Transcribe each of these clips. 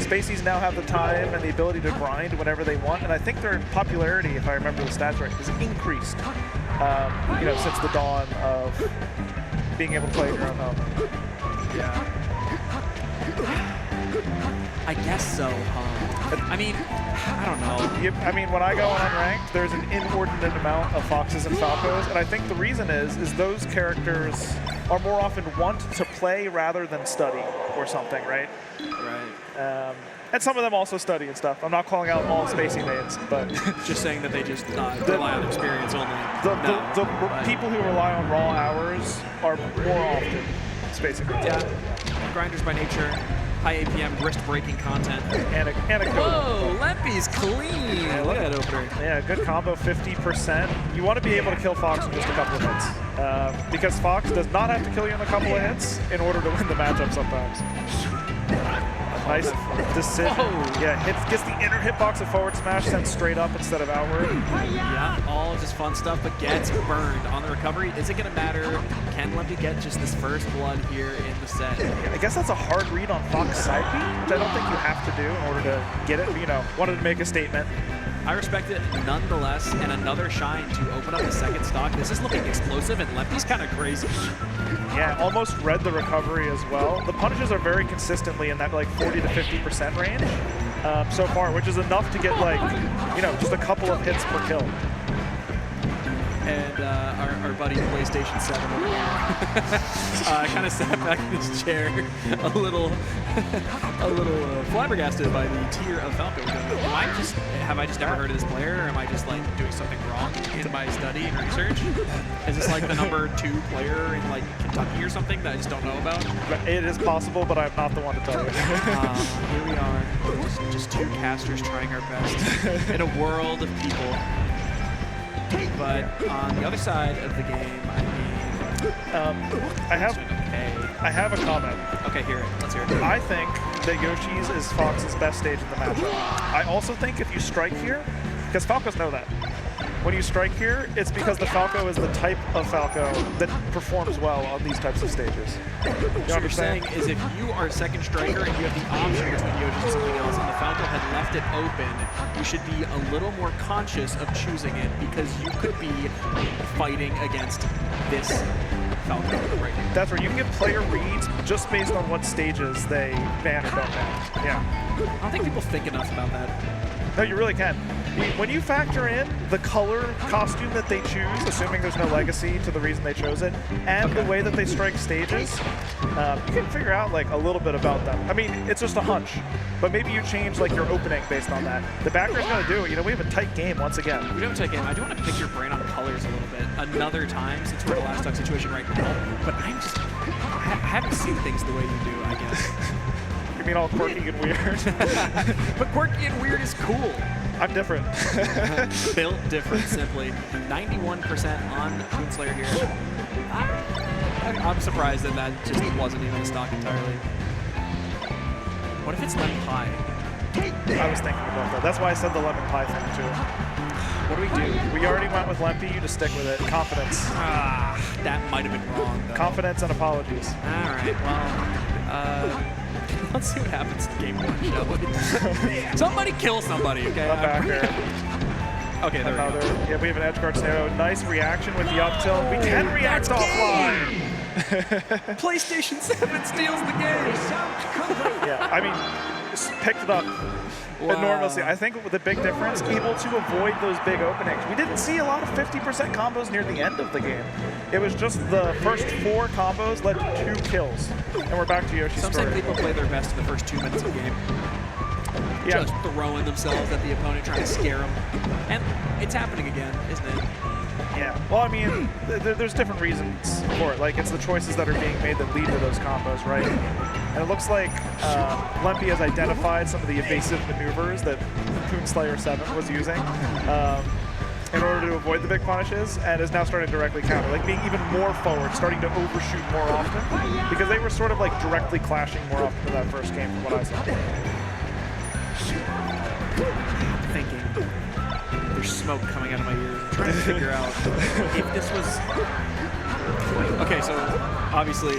Spaceys now have the time and the ability to grind whenever they want, and I think their popularity, if I remember the stats right, has increased, you know, since the dawn of being able to play in your own home. Yeah. I guess so, huh? I mean, I don't know. I mean, when I go on unranked, there's an inordinate amount of Foxes and Falcos, and I think the reason is those characters are more often want to play rather than study or something, right? Right. And some of them also study and stuff. I'm not calling out all Spacey mains, but just saying that they just rely on experience only. The people who rely on raw hours are more often Spacey mains. Yeah. Grinders by nature. High APM, wrist-breaking content. And a code. Whoa, Lempie's clean. Yeah, look at that opener. Yeah, good combo, 50%. You want to be able to kill Fox in just a couple of hits. Because Fox does not have to kill you in a couple of hits in order to win the matchup sometimes. Nice decision. Whoa. Yeah, gets the inner hitbox of forward smash sent straight up instead of outward. Yeah, all just fun stuff, but gets burned on the recovery. Is it going to matter? Can Lempie get just this first blood here in the set? I guess that's a hard read on Fox side B, which I don't think you have to do in order to get it. But, you know, wanted to make a statement. I respect it nonetheless, and another shine to open up the second stock. This is looking explosive, and Lempie's kind of crazy. Yeah, almost read the recovery as well. The punishes are very consistently in that like 40 to 50% range so far, which is enough to get like, you know, just a couple of hits per kill. And our buddy PlayStation7 over here kind of sat back in his chair, a little flabbergasted by the tier of Falco. Have I just never heard of this player, or am I just like doing something wrong in my study and research? Is this like the #2 player in like Kentucky or something that I just don't know about? It is possible, but I'm not the one to tell you. Here we are, just two casters trying our best in a world of people. But on the other side of the game, I mean, I have a comment. Okay, hear it. Let's hear it. I think that Yoshi's is Fox's best stage in the matchup. I also think if you strike here, because Falcos know that, when you strike here, it's because the Falco is the type of Falco that performs well on these types of stages. What you're saying is if you are a second striker and you have the option between Yoshi and something else, and the Falco had left it open, you should be a little more conscious of choosing it, because you could be fighting against this Falco right now. That's where you can get player reads just based on what stages they ban or don't ban. Yeah. I don't think people think enough about that. No, you really can. When you factor in the color costume that they choose, assuming there's no legacy to the reason they chose it, and the way that they strike stages, you can figure out like a little bit about them. I mean, it's just a hunch, but maybe you change like your opening based on that. The backer's going to do it. You know, we have a tight game once again. We do have a tight game. I do want to pick your brain on colors a little bit another time, since we're in a last duck situation right now, but I haven't seen things the way you do, I guess. You mean all quirky and weird? But quirky and weird is cool. I'm different. Built different, simply. 91% on Poonslayer here. I'm surprised that just wasn't even a stock entirely. What if it's lemon pie? I was thinking about that. That's why I said the lemon pie thing, too. What do we do? We already went with Lempie. You just stick with it. Confidence. That might have been wrong, though. Confidence and apologies. All right, well, let's see what happens in game one, shall we? Somebody kill somebody, okay? I'm back here. Okay, there we go. Yeah, we have an edge guard scenario. Nice reaction with the up tilt. We can react offline. PlayStation7 steals the game. Yeah, I mean, picked it up enormously. I think with the big difference, able to avoid those big openings. We didn't see a lot of 50% combos near the end of the game. It was just the first 4 combos led to 2 kills. And we're back to Yoshi's story. Sometimes people play their best in the first 2 minutes of the game. Yeah. Just throwing themselves at the opponent, trying to scare them. And it's happening again, isn't it? Yeah. Well, I mean, there's different reasons for it. Like, it's the choices that are being made that lead to those combos, right? And it looks like Lempie has identified some of the evasive maneuvers that Poonslayer7 was using in order to avoid the big punishes, and is now starting to directly counter, like being even more forward, starting to overshoot more often, because they were sort of like directly clashing more often in that first game from what I saw. Thinking, there's smoke coming out of my ears. I'm trying to figure out if this was... Okay, so obviously...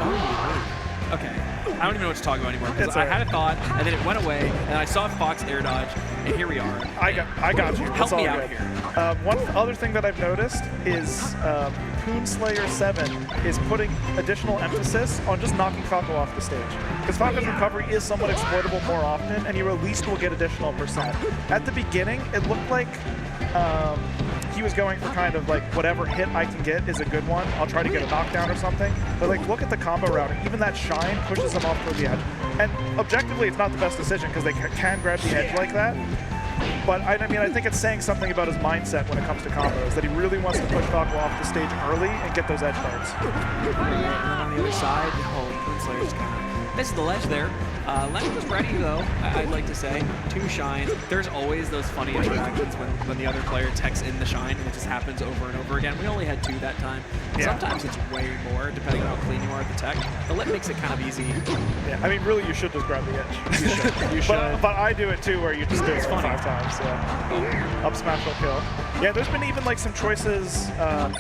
Oh, okay. I don't even know what to talk about anymore because I had a thought and then it went away and I saw Fox air dodge and here we are. I got you. Help me out good. here. One other thing that I've noticed is Poonslayer7 is putting additional emphasis on just knocking Falco off the stage. Because Falco's recovery is somewhat exploitable more often, and you at least will get additional percent. At the beginning, it looked like he was going for kind of like whatever hit I can get is a good one. I'll try to get a knockdown or something. But like, look at the combo routing. Even that shine pushes him off toward the edge. And objectively, it's not the best decision because they can grab the edge like that. But I mean, I think it's saying something about his mindset when it comes to combos, that he really wants to push Falco off the stage early and get those edge guards. And then on the other side, Poonslayer's kind of misses the ledge there. Lempie was ready, though, I'd like to say, to shine. There's always those funny interactions when the other player techs in the shine, and it just happens over and over again. We only had 2 that time. Yeah. Sometimes it's way more, depending on how clean you are at the tech. The lip makes it kind of easy. Yeah, I mean, really, you should just grab the edge. You should. You should. But I do it, too, where you just do it 5 times. Yeah. Up smash, will kill. Yeah, there's been even, like, some choices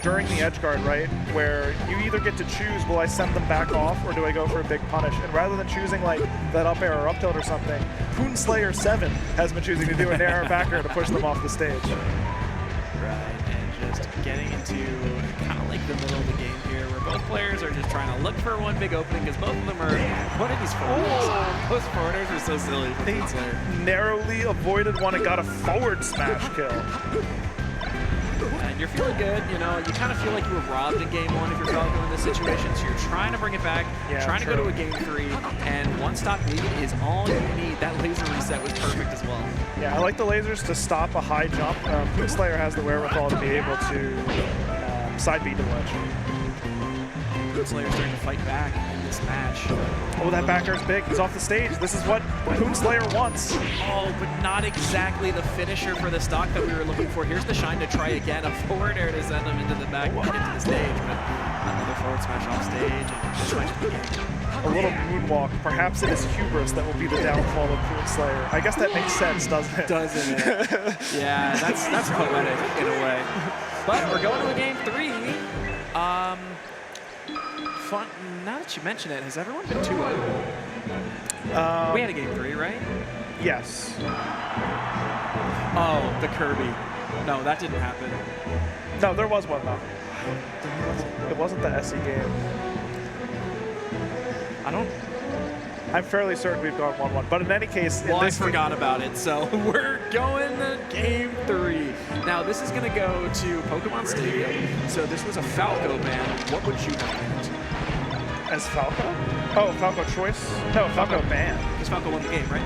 during the edge guard, right, where you either get to choose, will I send them back off, or do I go for a big punish? And rather than choosing, like, that up air or up tilt or something, Poonslayer7 has been choosing to do a narrow back air to push them off the stage. Right, and just getting into kind of like the middle of the game here, where both players are just trying to look for one big opening, because both of them are, what are these forwarders? Those forwarders are so silly. They narrowly avoided one and got a forward smash kill. And you're feeling good, you know, you kind of feel like you were robbed in game 1 if you're Falco in this situation, so you're trying to bring it back, trying to go to a game 3, and one stop needed is all you need. That laser reset was perfect as well. Yeah, I like the lasers to stop a high jump. Poonslayer has the wherewithal to be able to side beat the ledge. Poonslayer's starting to fight back in this match. Oh, that back air's big. He's off the stage. This is what Poonslayer wants. Oh, but not exactly the finisher for the stock that we were looking for. Here's the shine to try again. A forward air to send him into the back, into the stage, but another forward smash off stage. And this might be the game. A little moonwalk. Perhaps it is hubris that will be the downfall of Poonslayer. I guess that makes sense, doesn't it? Doesn't it? Yeah, that's poetic in a way. But we're going to a game 3. Fun. Now that you mention it, has everyone been 2-0? We had a game 3, right? Yes. Oh, the Kirby. No, that didn't happen. No, there was one though. It wasn't the SE game. I'm fairly certain we've gone 1-1, but in any case, well, I forgot about it, so we're going to game 3. Now, this is going to go to Pokemon Stadium, so this was a Falco ban. What would you recommend? As Falco? Oh, Falco choice? No, Falco ban. Because Falco won the game, right?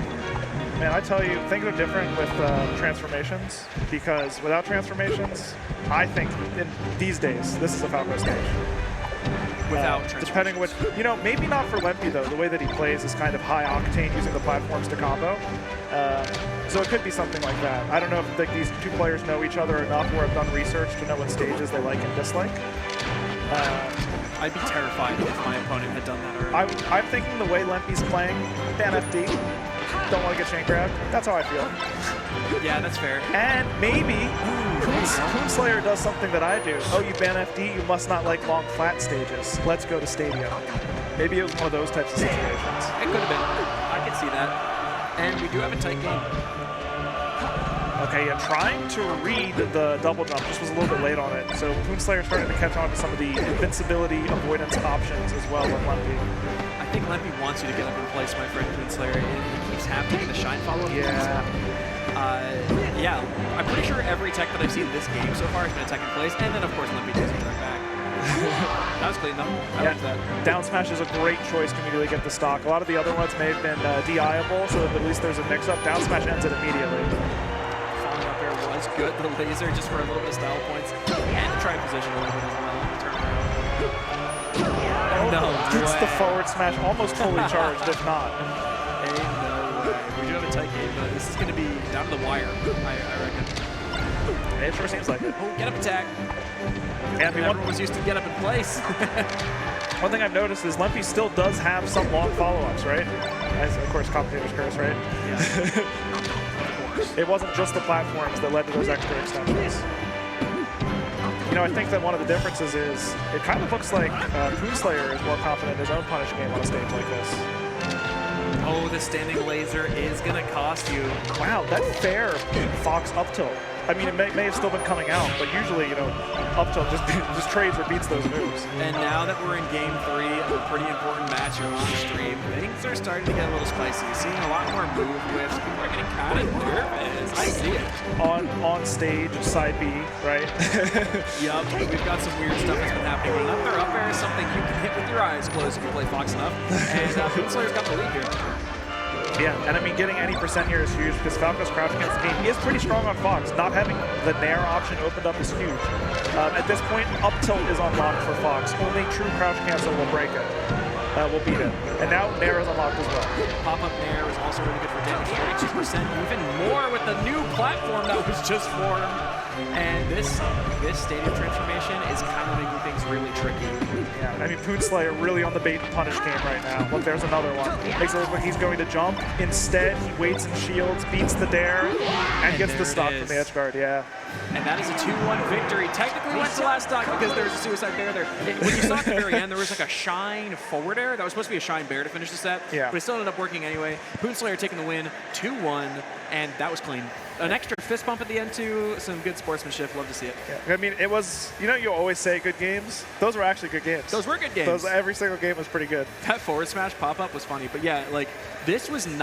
Man, I tell you, things are different with transformations, because without transformations, I think in these days, this is a Falco stage. Without depending what, you know, maybe not for Lempie though. The way that he plays is kind of high octane, using the platforms to combo. So it could be something like that. I don't know if like, these 2 players know each other enough or have done research to know what stages they like and dislike. I'd be terrified if my opponent had done that already. I'm thinking the way Lempie's playing, ban FD, don't want to get chain grabbed. That's how I feel. Yeah, that's fair. And maybe Poonslayer does something that I do. Oh, you ban FD, you must not like long flat stages. Let's go to Stadium. Maybe it was one of those types of situations. It could have been. I could see that. And we do have a tight game. Okay, yeah, trying to read the double jump just was a little bit late on it. So Poonslayer starting to catch on to some of the invincibility avoidance options as well with Lempie. I think Lempie wants you to get up in place, my friend Poonslayer. It keeps happening. The shine follow-up. Yeah, I'm pretty sure every tech that I've seen this game so far has been a tech in place, and then of course Lempie takes it right back. That was clean though. I like that. Down smash is a great choice to immediately get the stock. A lot of the other ones may have been DI-able, so that at least there's a mix-up. Down smash ends it immediately. Falling up air was good. The laser just for a little bit of style points, and try position a little bit as well. Turn around. No, it's the forward smash, almost fully charged, if not. We do have a tight game, though. This is going to be down to the wire, I reckon. It sure seems like it. Oh, get up attack. Yeah, I mean, everyone was used to get up in place. One thing I've noticed is Lempie still does have some long follow-ups, right? As, of course, commentator's curse, right? Yeah. Of course. It wasn't just the platforms that led to those extra extensions. You know, I think that one of the differences is it kind of looks like Poonslayer is more confident in his own punish game on a stage like this. Oh, the standing laser is going to cost you. Wow, that fair Fox up tilt. I mean, it may have still been coming out, but usually, you know, up tilt just trades or beats those moves. And now that we're in game 3 of a pretty important match here on stream, things are starting to get a little spicy. Seeing a lot more move whiffs. People are getting kind of nervous. I see it. On stage, side B, right? Yup, we've got some weird stuff that's been happening. But another up air is something you can hit with your eyes closed if you play Fox enough. And Poonslayer's got the lead here. Yeah, and I mean, getting any percent here is huge because Falco's crouch against the game. He is pretty strong on Fox. Not having the Nair option opened up is huge. At this point, up tilt is unlocked for Fox. Only true crouch cancel will break it. Will beat it. And now Nair is unlocked as well. Pop-up Nair is also really good for damage. 42%, even more with the new platform that was just formed. And this stadium transformation is kind of making things really tricky. Yeah, I mean, Poonslayer really on the bait and punish game right now. Look, there's another one. Makes it look like he's going to jump. Instead, he waits and shields, beats the dare, and gets the stock from the edge guard, yeah. And that is a 2-1 victory. Technically went to last stock because there was a suicide bear there. When you saw at the very end, there was like a shine forward air. That was supposed to be a shine bear to finish the set, yeah. But it still ended up working anyway. Poonslayer taking the win, 2-1, and that was clean. An extra fist bump at the end too, some good sportsmanship, love to see it. Yeah. I mean, it was, you know, you always say good games. Those were actually good games. Those were good games. Every single game was pretty good. That forward smash pop-up was funny, but yeah, like, this was not